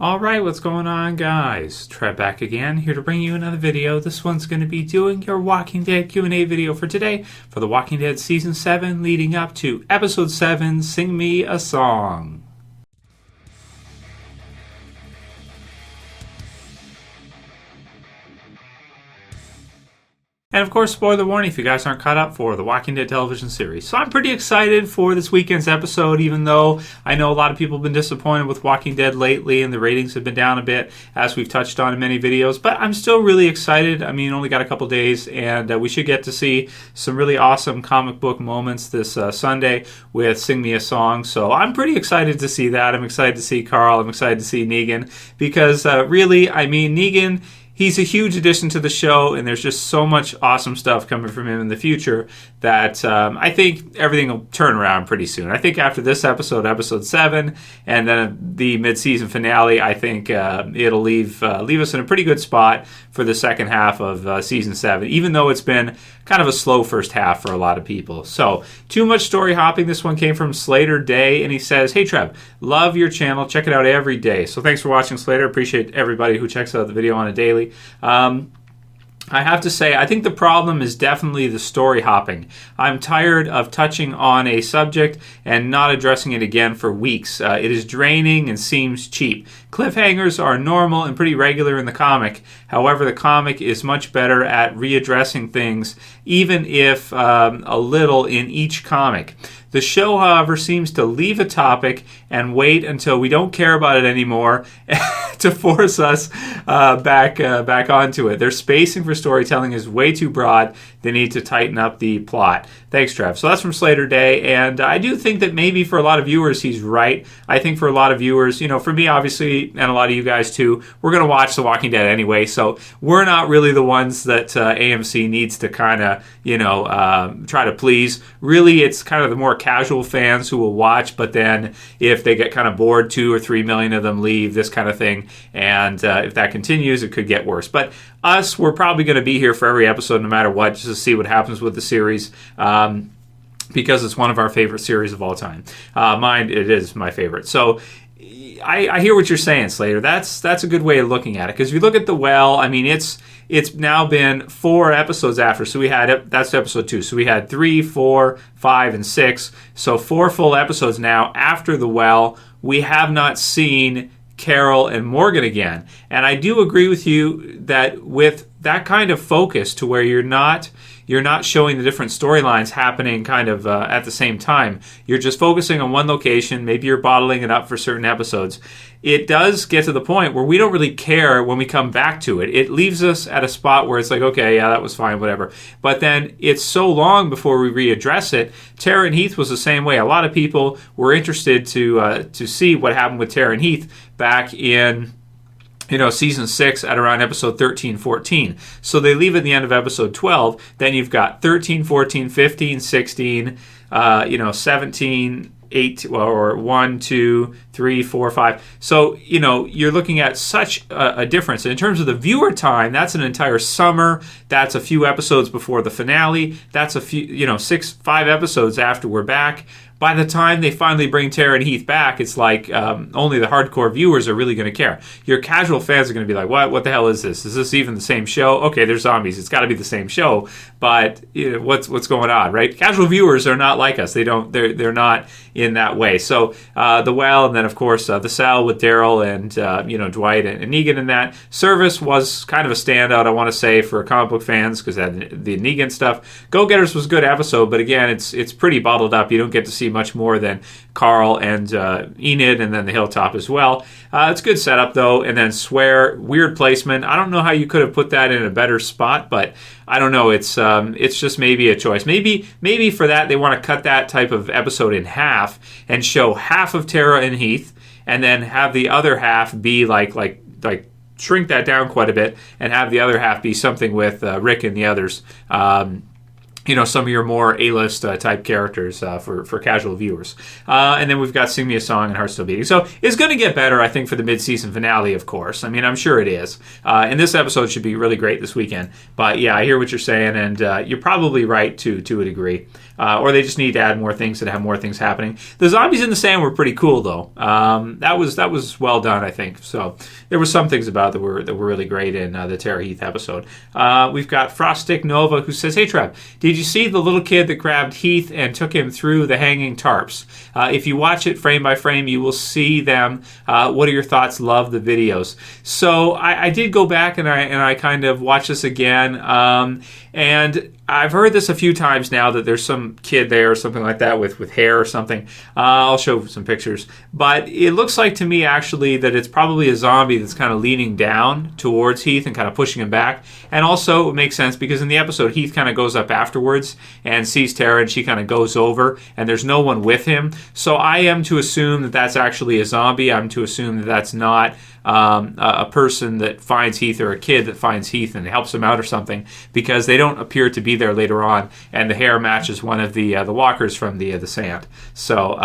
Alright, what's going on, guys? Trev back again, here to bring you another video. This one's going to be doing your Walking Dead Q&A video for today for The Walking Dead Season 7 leading up to Episode 7, Sing Me a Song. And of course, spoiler warning if you guys aren't caught up for the Walking Dead television series. So I'm pretty excited for this weekend's episode, even though I know a lot of people have been disappointed with Walking Dead lately and the ratings have been down a bit, as we've touched on in many videos. But I'm still really excited. I mean, only got a couple days, and we should get to see some really awesome comic book moments this Sunday with Sing Me a Song. So I'm pretty excited to see that. I'm excited to see Carl. I'm excited to see Negan, because really, I mean, Negan, he's a huge addition to the show, and there's just so much awesome stuff coming from him in the future that I think everything will turn around pretty soon. I think after this episode, Episode 7, and then the mid-season finale, I think it'll leave us in a pretty good spot for the second half of Season 7, even though it's been kind of a slow first half for a lot of people. So, too much story hopping. This one came from Slater Day, and he says, "Hey Trev, love your channel. Check it out every day." So thanks for watching, Slater. Appreciate everybody who checks out the video on a daily. I have to say, I think the problem is definitely the story hopping. I'm tired of touching on a subject and not addressing it again for weeks. It is draining and seems cheap. Cliffhangers are normal and pretty regular in the comic. However, the comic is much better at readdressing things, even if a little in each comic. The show, however, seems to leave a topic and wait until we don't care about it anymore to force us back onto it. Their spacing for storytelling is way too broad. They need to tighten up the plot. Thanks, Trev. So that's from Slater Day, and I do think that maybe for a lot of viewers he's right. I think for a lot of viewers, you know, for me obviously, and a lot of you guys too, we're going to watch The Walking Dead anyway, so we're not really the ones that AMC needs to kind of, you know, try to please. Really, it's kind of the more casual fans who will watch, but then if they get kind of bored, 2 or 3 million of them leave, this kind of thing, and if that continues, it could get worse. But us, we're probably going to be here for every episode no matter what, just to see what happens with the series, because it's one of our favorite series of all time. Mine, it is my favorite. So I hear what you're saying, Slater. That's a good way of looking at it, because if you look at The Well, I mean, it's now been 4 episodes after, so we had, that's episode 2, so we had 3, 4, 5, and 6, so 4 full episodes now after The Well. We have not seen Carol and Morgan again, and I do agree with you that with that kind of focus to where you're not showing the different storylines happening kind of at the same time. You're just focusing on one location. Maybe you're bottling it up for certain episodes. It does get to the point where we don't really care when we come back to it. It leaves us at a spot where it's like, okay, yeah, that was fine, whatever. But then it's so long before we readdress it. Tara and Heath was the same way. A lot of people were interested to see what happened with Tara and Heath back in, you know, season 6 at around episode 13, 14. So they leave at the end of episode 12. Then you've got 13, 14, 15, 16, 17, 8, or 1, 2, 3, 4, 5. So, you know, you're looking at such a difference. And in terms of the viewer time, that's an entire summer. That's a few episodes before the finale. That's a few, 5 episodes after we're back. By the time they finally bring Tara and Heath back, it's like only the hardcore viewers are really going to care. Your casual fans are going to be like, what the hell is this? Is this even the same show? Okay, there's zombies. It's got to be the same show. But you know, what's going on, right? Casual viewers are not like us. They're not in that way. So The Well, and then of course The Cell with Daryl and Dwight and Negan in that. Service was kind of a standout, I want to say, for comic book fans, because the Negan stuff. Go-Getters was a good episode, but again, it's pretty bottled up. You don't get to see much more than Carl and Enid, and then the Hilltop as well. It's good setup though, and then Swear, weird placement. I don't know how you could have put that in a better spot, but I don't know. It's just maybe a choice. Maybe for that they want to cut that type of episode in half and show half of Tara and Heath, and then have the other half be like shrink that down quite a bit, and have the other half be something with Rick and the others. Some of your more A-list type characters for casual viewers. And then we've got Sing Me a Song and Heart Still Beating. So it's going to get better, I think, for the mid-season finale, of course. I mean, I'm sure it is. And this episode should be really great this weekend. But yeah, I hear what you're saying, and you're probably right to a degree. or they just need to add more things and have more things happening. The zombies in the sand were pretty cool, though. That was well done, I think. So there were some things about it that were really great in the Tara Heath episode. We've got Froststick Nova, who says, "Hey Trev, did you see the little kid that grabbed Heath and took him through the hanging tarps? If you watch it frame by frame, you will see them. What are your thoughts? Love the videos." So I did go back and I kind of watched this again, and I've heard this a few times now that there's some kid there or something like that with hair or something. I'll show some pictures. But it looks like to me actually that it's probably a zombie that's kind of leaning down towards Heath and kind of pushing him back. And also it makes sense because in the episode Heath kind of goes up afterwards and sees Tara and she kind of goes over and there's no one with him. So I am to assume that that's actually a zombie. I'm to assume that that's not a person that finds Heath or a kid that finds Heath and helps him out or something, because they don't appear to be there later on, and the hair matches one of the walkers from the sand. So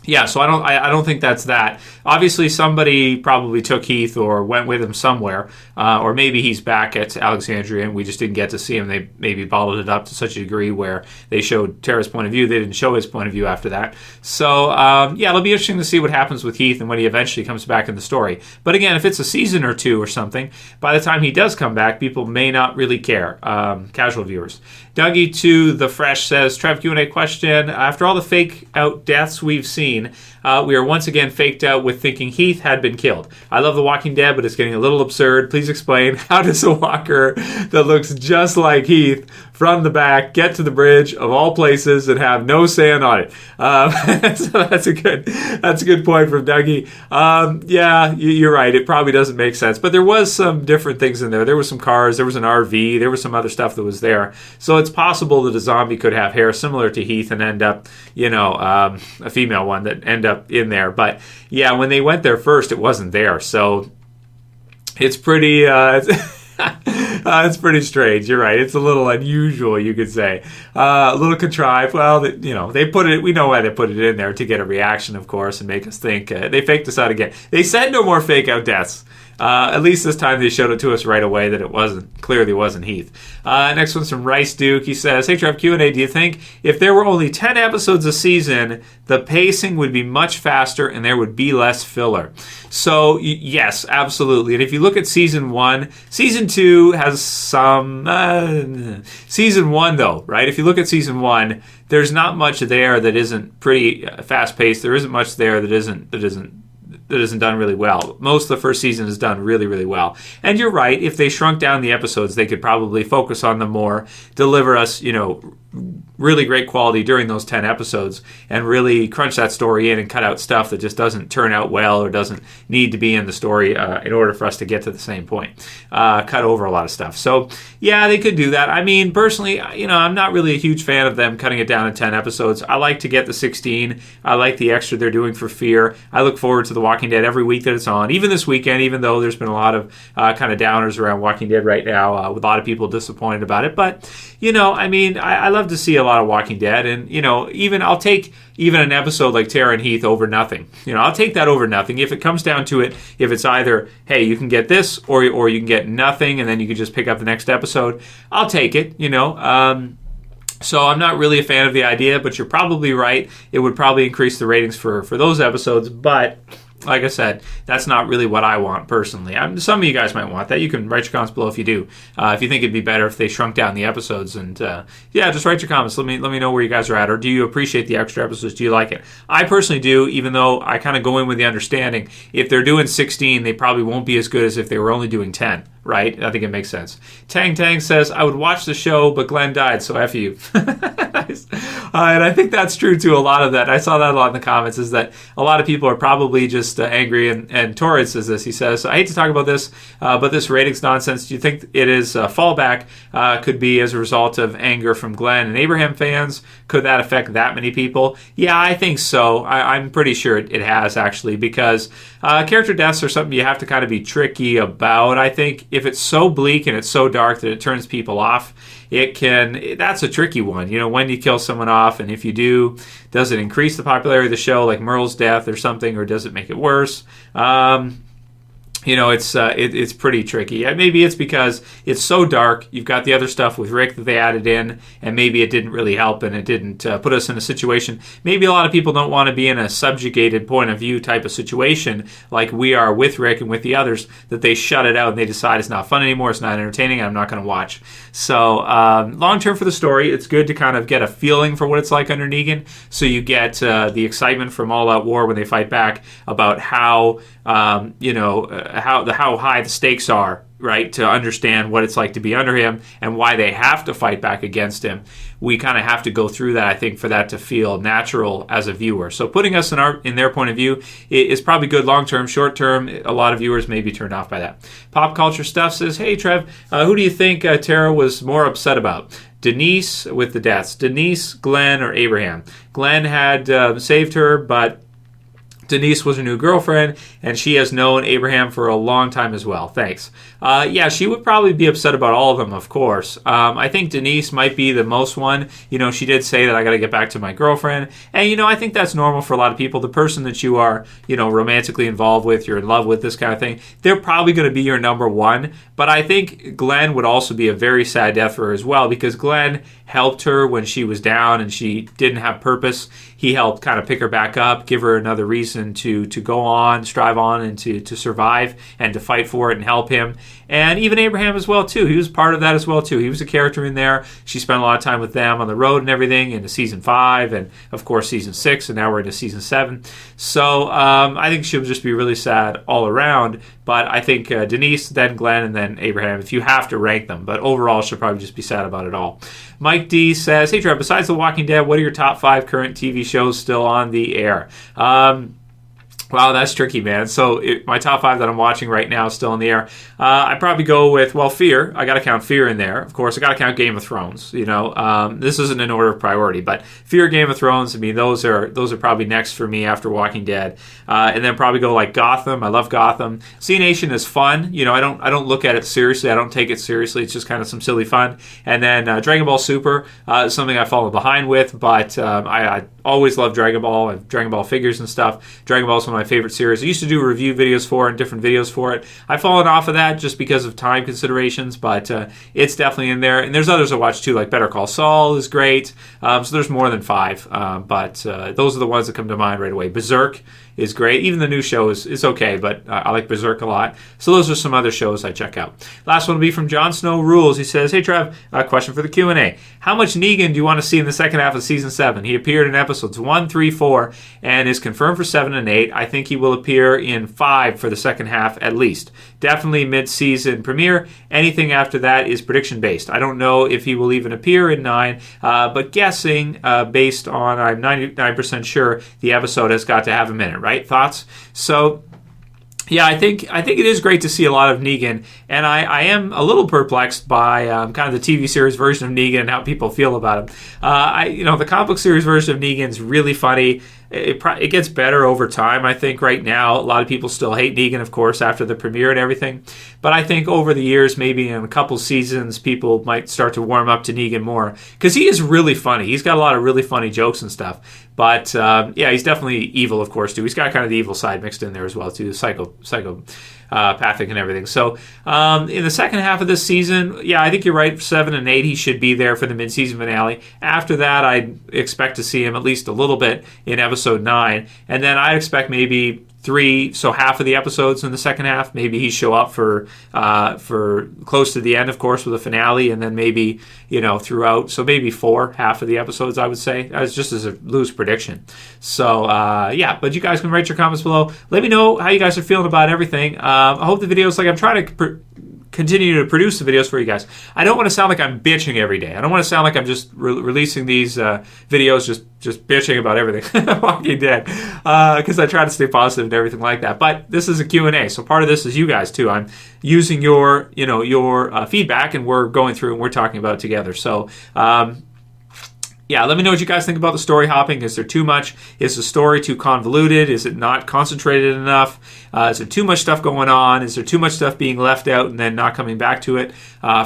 yeah, so I don't think that's that. Obviously, somebody probably took Heath or went with him somewhere, or maybe he's back at Alexandria and we just didn't get to see him. They maybe bottled it up to such a degree where they showed Tara's point of view. They didn't show his point of view after that. So, yeah, it'll be interesting to see what happens with Heath and when he eventually comes back in the story. But again, if it's a season or two or something, by the time he does come back, people may not really care, casual viewers. Dougie to the Fresh says, Trev, Q&A question. After all the fake out deaths we've seen, we are once again faked out with thinking Heath had been killed. I love The Walking Dead, but it's getting a little absurd. Please explain, how does a walker that looks just like Heath from the back get to the bridge of all places and have no sand on it? So that's a good point from Dougie. Yeah, you're right. It probably doesn't make sense. But there was some different things in there. There were some cars. There was an RV. There was some other stuff that was there. So it's possible that a zombie could have hair similar to Heath and end up, a female one that end up in there. But yeah, when they went there first, it wasn't there. So it's pretty... it's pretty strange. You're right. It's a little unusual, you could say. A little contrived. Well, they put it. We know why they put it in there, to get a reaction, of course, and make us think. They faked us out again. They said no more fake out deaths. At least this time they showed it to us right away that it clearly wasn't Heath. Next one's from Rice Duke. He says, "Hey Trev, Q&A, do you think if there were only 10 episodes a season, the pacing would be much faster and there would be less filler?" So yes, absolutely. And if you look at season 1, season 2 has some... season 1 though, right? If you look at season 1, there's not much there that isn't pretty fast-paced. There isn't much there that isn't done really well. Most of the first season is done really, really well. And you're right, if they shrunk down the episodes, they could probably focus on them more, deliver us, really great quality during those 10 episodes, and really crunch that story in and cut out stuff that just doesn't turn out well or doesn't need to be in the story in order for us to get to the same point. Cut over a lot of stuff. So, yeah, they could do that. I mean, personally, I'm not really a huge fan of them cutting it down to 10 episodes. I like to get the 16. I like the extra they're doing for Fear. I look forward to The Walking Dead every week that it's on, even this weekend, even though there's been a lot of kind of downers around Walking Dead right now, with a lot of people disappointed about it. But, I love to see a lot of Walking Dead, and even I'll take an episode like Tara and Heath over nothing. I'll take that over nothing if it comes down to it. If it's either, hey, you can get this, or you can get nothing, and then you can just pick up the next episode, I'll take it. So I'm not really a fan of the idea, but you're probably right. It would probably increase the ratings for those episodes, but like I said, that's not really what I want personally. Some of you guys might want that. You can write your comments below if you do. If you think it'd be better if they shrunk down the episodes, and just write your comments. Let me know where you guys are at, or do you appreciate the extra episodes? Do you like it? I personally do, even though I kind of go in with the understanding if they're doing 16, they probably won't be as good as if they were only doing 10. Right? I think it makes sense. Tang says, "I would watch the show, but Glenn died, so F you." Nice. And I think that's true too, a lot of that. I saw that a lot in the comments, is that a lot of people are probably just angry, and Torrid says this. He says, "I hate to talk about this, but this ratings nonsense, do you think it is fallback could be as a result of anger from Glenn and Abraham fans? Could that affect that many people?" Yeah, I think so. I'm pretty sure it has, actually, because character deaths are something you have to kind of be tricky about. I think if it's so bleak and it's so dark that it turns people off, that's a tricky one. When do you kill someone off? And if you do, does it increase the popularity of the show, like Merle's death or something, or does it make it worse? it's pretty tricky. Maybe it's because it's so dark. You've got the other stuff with Rick that they added in, and maybe it didn't really help, and it didn't put us in a situation. Maybe a lot of people don't want to be in a subjugated point of view type of situation like we are with Rick and with the others, that they shut it out and they decide it's not fun anymore, it's not entertaining, and I'm not going to watch. So long term for the story, it's good to kind of get a feeling for what it's like under Negan, so you get the excitement from All Out War when they fight back about how how high the stakes are, right, to understand what it's like to be under him and why they have to fight back against him. We kind of have to go through that, I think, for that to feel natural as a viewer. So putting us in their point of view is probably good long term. Short term, a lot of viewers may be turned off by that. Pop Culture Stuff says, hey Trev, who do you think Tara was more upset about? Denise with the deaths. Denise, Glenn, or Abraham? Glenn had saved her, but Denise was her new girlfriend, and she has known Abraham for a long time as well. Thanks. She would probably be upset about all of them, of course. I think Denise might be the most one. She did say that I got to get back to my girlfriend. And, I think that's normal for a lot of people. The person that you are, romantically involved with, you're in love with, this kind of thing, they're probably going to be your number one. But I think Glenn would also be a very sad death for her as well, because Glenn helped her when she was down and she didn't have purpose. He helped kind of pick her back up, give her another reason to go on, strive on, and to survive and to fight for it and help him. And even Abraham as well, too. He was part of that as well, too. He was a character in there. She spent a lot of time with them on the road and everything into Season 5 and, of course, Season 6, and now we're into Season 7. So I think she'll just be really sad all around. But I think Denise, then Glenn, and then Abraham, if you have to rank them. But overall, she'll probably just be sad about it all. Mike D says, hey, Trev, besides The Walking Dead, what are your top 5 current TV shows still on the air? Wow, that's tricky, man. So my top 5 that I'm watching right now is still in the air. I'd probably go with, Fear. I got to count Fear in there. Of course, I got to count Game of Thrones. This isn't in order of priority, but Fear, Game of Thrones, those are probably next for me after Walking Dead. And then probably go like Gotham. I love Gotham. C Nation is fun. I don't look at it seriously. I don't take it seriously. It's just kind of some silly fun. And then Dragon Ball Super is something I follow behind with, but I always love Dragon Ball. I have Dragon Ball figures and stuff. Dragon Ball is one of my favorite series. I used to do review videos for it and different videos for it. I've fallen off of that just because of time considerations, but it's definitely in there. And there's others I watch too, like Better Call Saul is great. So there's more than 5, but those are the ones that come to mind right away. Berserk is great. Even the new show is okay, but I like Berserk a lot. So those are some other shows I check out. Last one will be from Jon Snow Rules. He says, hey Trev, a question for the Q&A. How much Negan do you want to see in the second half of Season 7? He appeared in episodes 1, 3, 4, and is confirmed for 7 and 8. I think he will appear in 5 for the second half at least. Definitely mid-season premiere. Anything after that is prediction-based. I don't know if he will even appear in 9, but guessing based on, I'm 99% sure the episode has got to have him in it, right? Thoughts? So yeah, I think it is great to see a lot of Negan, and I am a little perplexed by kind of the TV series version of Negan and how people feel about him. The comic book series version of Negan is really funny. It gets better over time, I think, right now. A lot of people still hate Negan, of course, after the premiere and everything. But I think over the years, maybe in a couple seasons, people might start to warm up to Negan more. Because he is really funny. He's got a lot of really funny jokes and stuff. But, he's definitely evil, of course, too. He's got kind of the evil side mixed in there as well, too. Psychopathic and everything. So in the second half of this season, I think you're right. 7 and 8, he should be there for the mid-season finale. After that, I'd expect to see him at least a little bit in episode 9. And then I'd expect maybe 3, so half of the episodes in the second half. Maybe he show up for close to the end, of course, with a finale, and then maybe, throughout. So maybe 4, half of the episodes, I would say, just as a loose prediction. So, but you guys can write your comments below. Let me know how you guys are feeling about everything. I hope the videos, I'm trying to continue to produce the videos for you guys. I don't want to sound like I'm bitching every day. I don't want to sound like I'm just releasing these videos just bitching about everything Walking Dead, because I try to stay positive and everything like that. But this is a Q&A, so part of this is you guys too. I'm using your feedback, and we're going through and we're talking about it together. So yeah, let me know what you guys think about the story hopping. Is there too much? Is the story too convoluted? Is it not concentrated enough? Is there too much stuff going on? Is there too much stuff being left out and then not coming back to it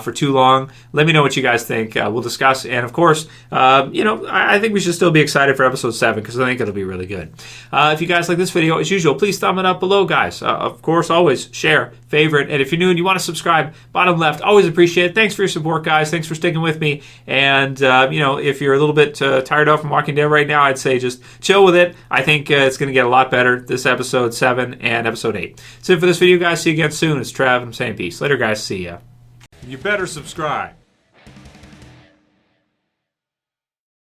for too long? Let me know what you guys think. We'll discuss. And of course, I think we should still be excited for episode 7 because I think it'll be really good. If you guys like this video, as usual, please thumb it up below, guys. Of course, always share, favorite, and if you're new and you want to subscribe, bottom left, always appreciate it. Thanks for your support, guys. Thanks for sticking with me. And, if you're a little bit tired out from Walking Dead right now, I'd say just chill with it. I think it's going to get a lot better, this episode 7 and episode 8. That's it for this video, guys. See you again soon. It's Trev. I'm saying peace. Later, guys. See ya. You better subscribe.